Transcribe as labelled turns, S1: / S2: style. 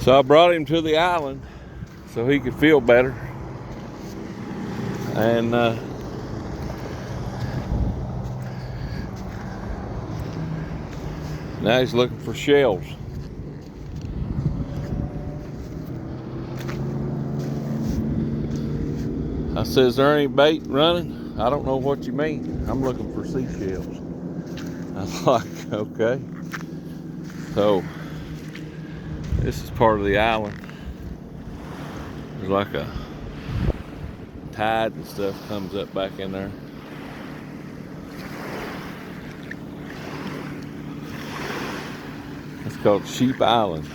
S1: So I brought him to the island so he could feel better. And now he's looking for shells. I said, is there any bait running? I don't know what you mean. I'm looking for seashells. I was like, okay. So this is part of the island. There's like a tide and stuff comes up back in there. It's called Sheep Island.